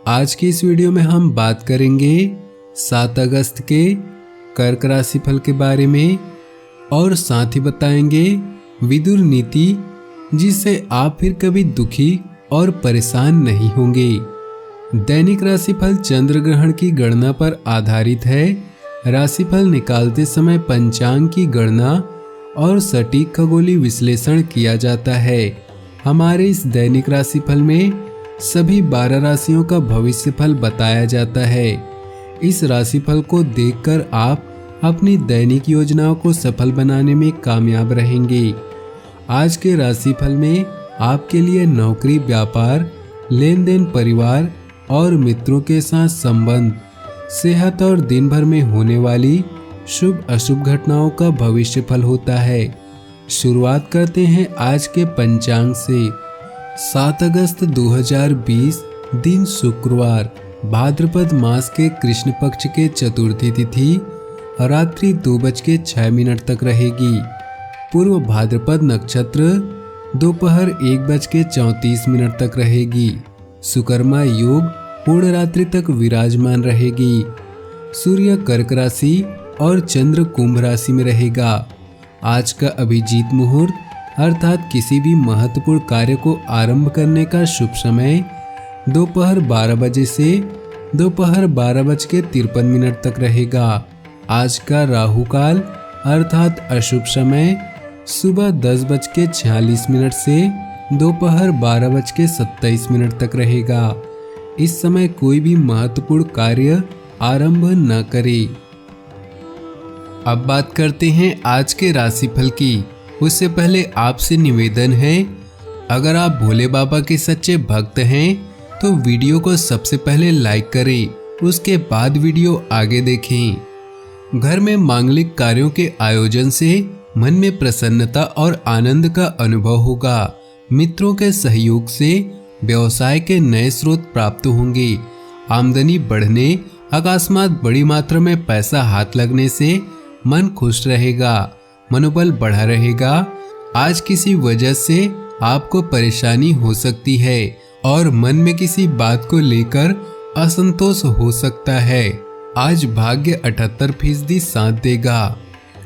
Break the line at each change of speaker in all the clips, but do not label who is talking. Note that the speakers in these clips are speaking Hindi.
आज की इस वीडियो में हम बात करेंगे 7 अगस्त के कर्क राशि फल के बारे में और साथ ही बताएंगे विदुर नीति, जिससे आप फिर कभी दुखी और परेशान नहीं होंगे। दैनिक राशिफल चंद्र ग्रहण की गणना पर आधारित है। राशिफल निकालते समय पंचांग की गणना और सटीक खगोलीय विश्लेषण किया जाता है। हमारे इस दैनिक राशिफल में सभी 12 राशियों का भविष्यफल बताया जाता है। इस राशिफल को देखकर आप अपनी दैनिक योजनाओं को सफल बनाने में कामयाब रहेंगे। आज के राशिफल में आपके लिए नौकरी, व्यापार, लेन देन, परिवार और मित्रों के साथ संबंध, सेहत और दिन भर में होने वाली शुभ अशुभ घटनाओं का भविष्यफल होता है। शुरुआत करते हैं आज के पंचांग से। 7 अगस्त 2020 दिन शुक्रवार, भाद्रपद मास के कृष्ण पक्ष के चतुर्थी तिथि रात्रि 2:06 तक रहेगी। पूर्व भाद्रपद नक्षत्र दोपहर 1:34 तक रहेगी। सुकर्मा योग पूर्ण रात्रि तक विराजमान रहेगी। सूर्य कर्क राशि और चंद्र कुंभ राशि में रहेगा। आज का अभिजीत मुहूर्त अर्थात किसी भी महत्वपूर्ण कार्य को आरंभ करने का शुभ समय दोपहर 12 बजे से दोपहर 12:53 तक रहेगा। आज का राहु काल अर्थात अशुभ समय सुबह 10:46 से दोपहर 12:27 तक रहेगा। इस समय कोई भी महत्वपूर्ण कार्य आरंभ न करें। अब बात करते हैं आज के राशिफल की। उससे पहले आपसे निवेदन है, अगर आप भोले बाबा के सच्चे भक्त हैं तो वीडियो को सबसे पहले लाइक करें, उसके बाद वीडियो आगे देखें। घर में मांगलिक कार्यों के आयोजन से मन में प्रसन्नता और आनंद का अनुभव होगा। मित्रों के सहयोग से व्यवसाय के नए स्रोत प्राप्त होंगे। आमदनी बढ़ने, अकस्मात बड़ी मात्रा में पैसा हाथ लगने से मन खुश रहेगा, मनोबल बढ़ा रहेगा। आज किसी वजह से आपको परेशानी हो सकती है और मन में किसी बात को लेकर असंतोष हो सकता है। आज भाग्य 78% साथ देगा।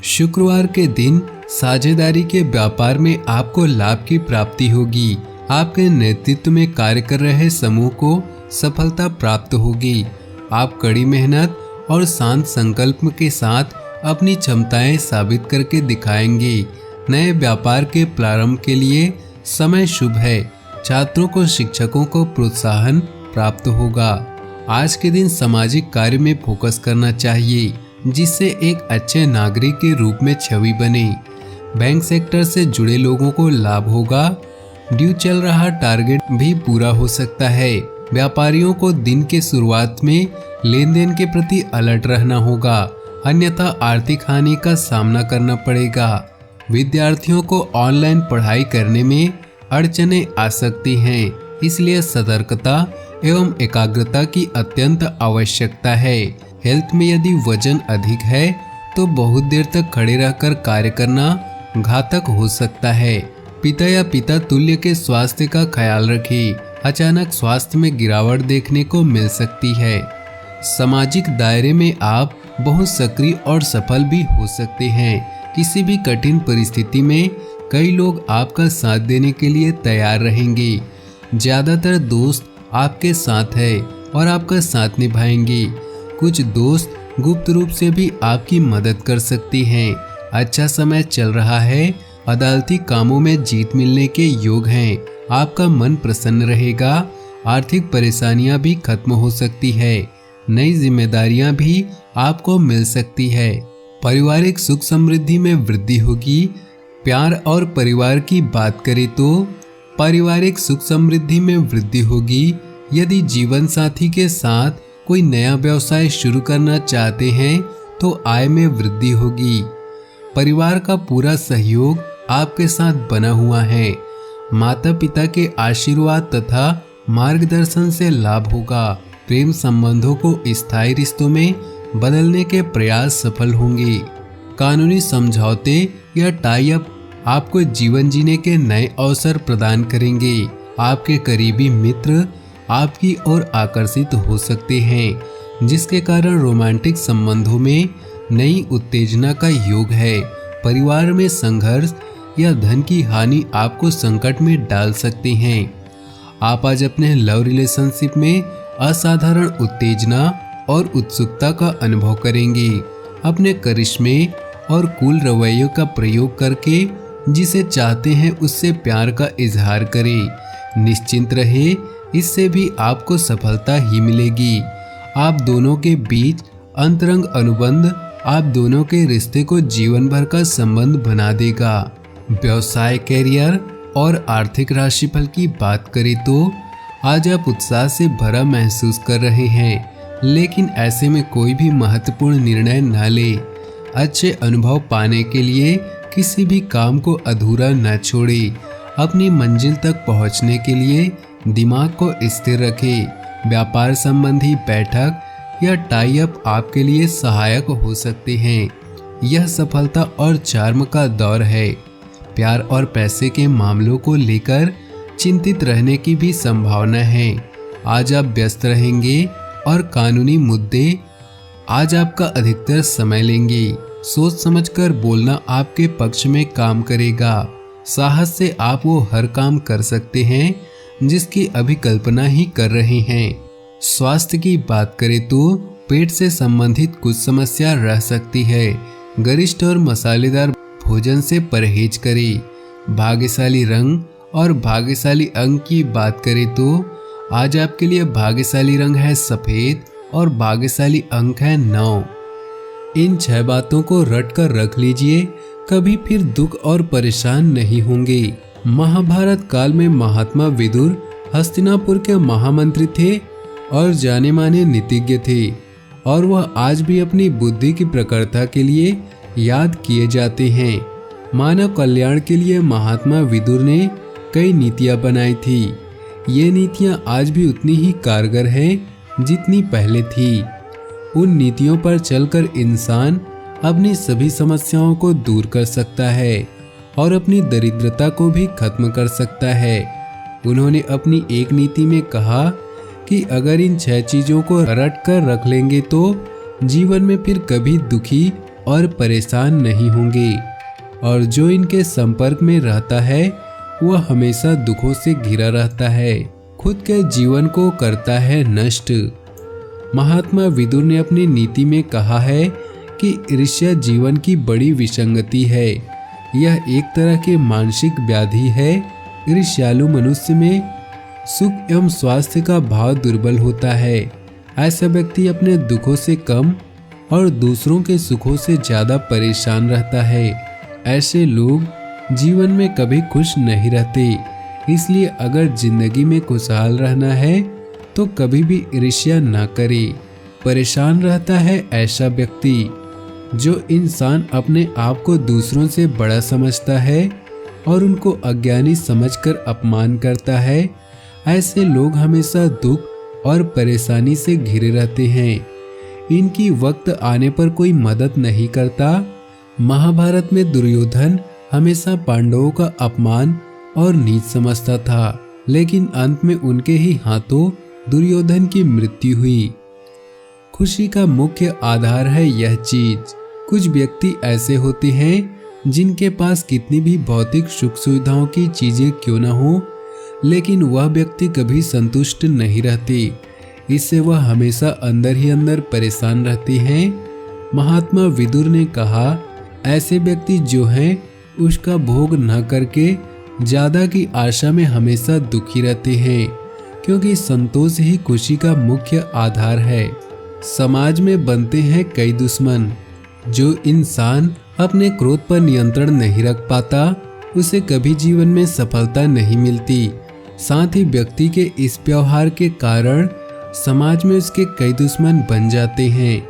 शुक्रवार के दिन साझेदारी के व्यापार में आपको लाभ की प्राप्ति होगी। आपके नेतृत्व में कार्य कर रहे समूह को सफलता प्राप्त होगी। आप कड़ी मेहनत और शांत संकल्प के साथ अपनी क्षमताएं साबित करके दिखाएंगे। नए व्यापार के प्रारंभ के लिए समय शुभ है। छात्रों को शिक्षकों को प्रोत्साहन प्राप्त होगा। आज के दिन सामाजिक कार्य में फोकस करना चाहिए, जिससे एक अच्छे नागरिक के रूप में छवि बने। बैंक सेक्टर से जुड़े लोगों को लाभ होगा। ड्यू चल रहा टारगेट भी पूरा हो सकता है। व्यापारियों को दिन के शुरुआत में लेन देन के प्रति अलर्ट रहना होगा, अन्यथा आर्थिक हानि का सामना करना पड़ेगा। विद्यार्थियों को ऑनलाइन पढ़ाई करने में अड़चनें आ सकती हैं, इसलिए सतर्कता एवं एकाग्रता की अत्यंत आवश्यकता है। हेल्थ में यदि वजन अधिक है तो बहुत देर तक खड़े रहकर कार्य करना घातक हो सकता है। पिता या पिता तुल्य के स्वास्थ्य का ख्याल रखें। अचानक स्वास्थ्य में गिरावट देखने को मिल सकती है। सामाजिक दायरे में आप बहुत सक्रिय और सफल भी हो सकते हैं। किसी भी कठिन परिस्थिति में कई लोग आपका साथ देने के लिए तैयार रहेंगे। ज्यादातर दोस्त आपके साथ है और आपका साथ निभाएंगे। कुछ दोस्त गुप्त रूप से भी आपकी मदद कर सकती हैं। अच्छा समय चल रहा है। अदालती कामों में जीत मिलने के योग हैं। आपका मन प्रसन्न रहेगा। आर्थिक परेशानियां भी खत्म हो सकती है। नई जिम्मेदारियां भी आपको मिल सकती है। पारिवारिक सुख समृद्धि में वृद्धि होगी। प्यार और परिवार की बात करें तो पारिवारिक सुख समृद्धि में वृद्धि होगी। यदि जीवन साथी के साथ कोई नया व्यवसाय शुरू करना चाहते हैं तो आय में वृद्धि होगी। परिवार का पूरा सहयोग आपके साथ बना हुआ है। माता पिता के आशीर्वाद तथा मार्गदर्शन से लाभ होगा। प्रेम संबंधों को स्थायी रिश्तों में बदलने के प्रयास सफल होंगे। कानूनी समझौते या टाई अप आपको जीवन जीने के नए अवसर प्रदान करेंगे। आपके करीबी मित्र आपकी ओर आकर्षित हो सकते हैं, जिसके कारण रोमांटिक संबंधों में नई उत्तेजना का योग है। परिवार में संघर्ष या धन की हानि आपको संकट में डाल सकते हैं। आप आज अपने लव रिलेशनशिप में असाधारण उत्तेजना और उत्सुकता का अनुभव करेंगे। अपने करिश्मे और कूल रवैयों का प्रयोग करके जिसे चाहते हैं उससे प्यार का इजहार करें। निश्चिंत रहे, इससे भी आपको सफलता ही मिलेगी। आप दोनों के बीच अंतरंग अनुबंध आप दोनों के रिश्ते को जीवन भर का संबंध बना देगा। व्यवसाय, कैरियर और आर्थिक राशिफल की बात करें तो आज आप उत्साह से भरा महसूस कर रहे हैं, लेकिन ऐसे में कोई भी महत्वपूर्ण निर्णय न ले। अच्छे अनुभव पाने के लिए किसी भी काम को अधूरा न छोड़े। अपनी मंजिल तक पहुंचने के लिए दिमाग को स्थिर रखें। व्यापार संबंधी बैठक या टाई अप आपके लिए सहायक हो सकते हैं। यह सफलता और चार्म का दौर है। प्यार और पैसे के मामलों को लेकर चिंतित रहने की भी संभावना है। आज आप व्यस्त रहेंगे और कानूनी मुद्दे आज आपका अधिकतर समय लेंगे। सोच समझकर बोलना आपके पक्ष में काम करेगा। साहस से आप वो हर काम कर सकते हैं जिसकी अभी कल्पना ही कर रहे हैं। स्वास्थ्य की बात करें तो पेट से संबंधित कुछ समस्या रह सकती है। गरिष्ठ और मसालेदार भोजन से परहेज करें। भाग्यशाली रंग और भाग्यशाली अंक की बात करें तो आज आपके लिए भाग्यशाली रंग है सफेद और भाग्यशाली अंक है 9। इन 6 बातों को रट कर रख लीजिए, कभी फिर दुख और परेशान नहीं होंगे। महाभारत काल में महात्मा विदुर हस्तिनापुर के महामंत्री थे और जाने माने नीतिज्ञ थे, और वह आज भी अपनी बुद्धि की प्रखरता के लिए याद किए जाते हैं। मानव कल्याण के लिए महात्मा विदुर ने कई नीतियां बनाई थी। ये नीतियां आज भी उतनी ही कारगर हैं जितनी पहले थी। उन नीतियों पर चलकर इंसान अपनी सभी समस्याओं को दूर कर सकता है और अपनी दरिद्रता को भी खत्म कर सकता है। उन्होंने अपनी एक नीति में कहा कि अगर इन 6 चीजों को रट कर रख लेंगे तो जीवन में फिर कभी दुखी और परेशान नहीं होंगे, और जो इनके संपर्क में रहता है वह हमेशा दुखों से घिरा रहता है, खुद के जीवन को करता है नष्ट। महात्मा विदुर ने अपनी नीति में कहा है कि ईर्ष्या जीवन की बड़ी विसंगति है। यह एक तरह की मानसिक व्याधि है। ईर्ष्यालु मनुष्य में सुख एवं स्वास्थ्य का भाव दुर्बल होता है। ऐसा व्यक्ति अपने दुखों से कम और दूसरों के सुखों से ज्यादा परेशान रहता है। ऐसे लोग जीवन में कभी खुश नहीं रहते। इसलिए अगर जिंदगी में खुशहाल रहना है तो कभी भी ईर्ष्या न करे। परेशान रहता है ऐसा व्यक्ति। जो इंसान अपने आप को दूसरों से बड़ा समझता है और उनको अज्ञानी समझकर अपमान करता है, ऐसे लोग हमेशा दुख और परेशानी से घिरे रहते हैं। इनकी वक्त आने पर कोई मदद नहीं करता। महाभारत में दुर्योधन हमेशा पांडवों का अपमान और नीच समझता था, लेकिन अंत में उनके ही हाथों दुर्योधन की मृत्यु हुई। खुशी का मुख्य आधार है यह चीज। कुछ व्यक्ति ऐसे होते हैं जिनके पास कितनी भी भौतिक सुख सुविधाओं की चीजें क्यों न हो, लेकिन वह व्यक्ति कभी संतुष्ट नहीं रहते। इससे वह हमेशा अंदर ही अंदर परेशान रहते हैं। महात्मा विदुर ने कहा, ऐसे व्यक्ति जो हैं उसका भोग न करके ज्यादा की आशा में हमेशा दुखी रहते हैं, क्योंकि संतोष ही खुशी का मुख्य आधार है। समाज में बनते हैं कई दुश्मन। जो इंसान अपने क्रोध पर नियंत्रण नहीं रख पाता उसे कभी जीवन में सफलता नहीं मिलती। साथ ही व्यक्ति के इस व्यवहार के कारण समाज में उसके कई दुश्मन बन जाते हैं।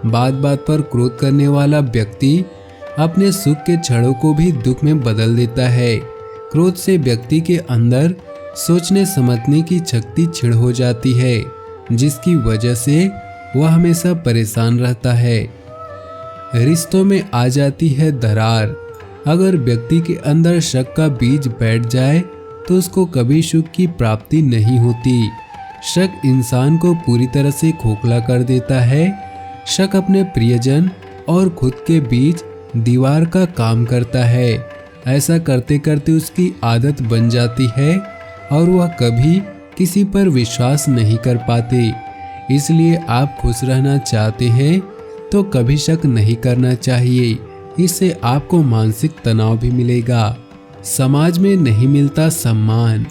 बात बात पर क्रोध करने वाला व्यक्ति अपने सुख के क्षणों को भी दुख में बदल देता है। क्रोध से व्यक्ति के अंदर सोचने समझने की शक्ति क्षीण हो जाती है, जिसकी वजह से वह हमेशा परेशान रहता है। रिश्तों में आ जाती है दरार। अगर व्यक्ति के अंदर शक का बीज बैठ जाए तो उसको कभी सुख की प्राप्ति नहीं होती। शक इंसान को पूरी तरह से खोखला कर देता है। शक अपने प्रियजन और खुद के बीच दीवार का काम करता है। ऐसा करते करते उसकी आदत बन जाती है और वह कभी किसी पर विश्वास नहीं कर पाते। इसलिए आप खुश रहना चाहते हैं तो कभी शक नहीं करना चाहिए। इससे आपको मानसिक तनाव भी मिलेगा। समाज में नहीं मिलता सम्मान।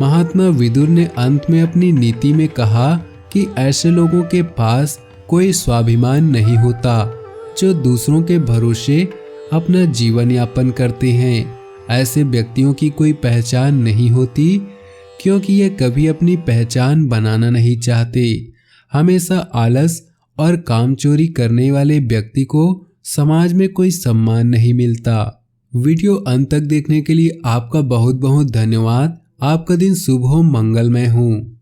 महात्मा विदुर ने अंत में अपनी नीति में कहा कि ऐसे लोगों के पास कोई स्वाभिमान नहीं होता जो दूसरों के भरोसे अपना जीवन यापन करते हैं। ऐसे व्यक्तियों की कोई पहचान नहीं होती क्योंकि ये कभी अपनी पहचान बनाना नहीं चाहते। हमेशा आलस और कामचोरी करने वाले व्यक्ति को समाज में कोई सम्मान नहीं मिलता। वीडियो अंत तक देखने के लिए आपका बहुत बहुत धन्यवाद। आपका दिन शुभ हो, मंगलमय हो।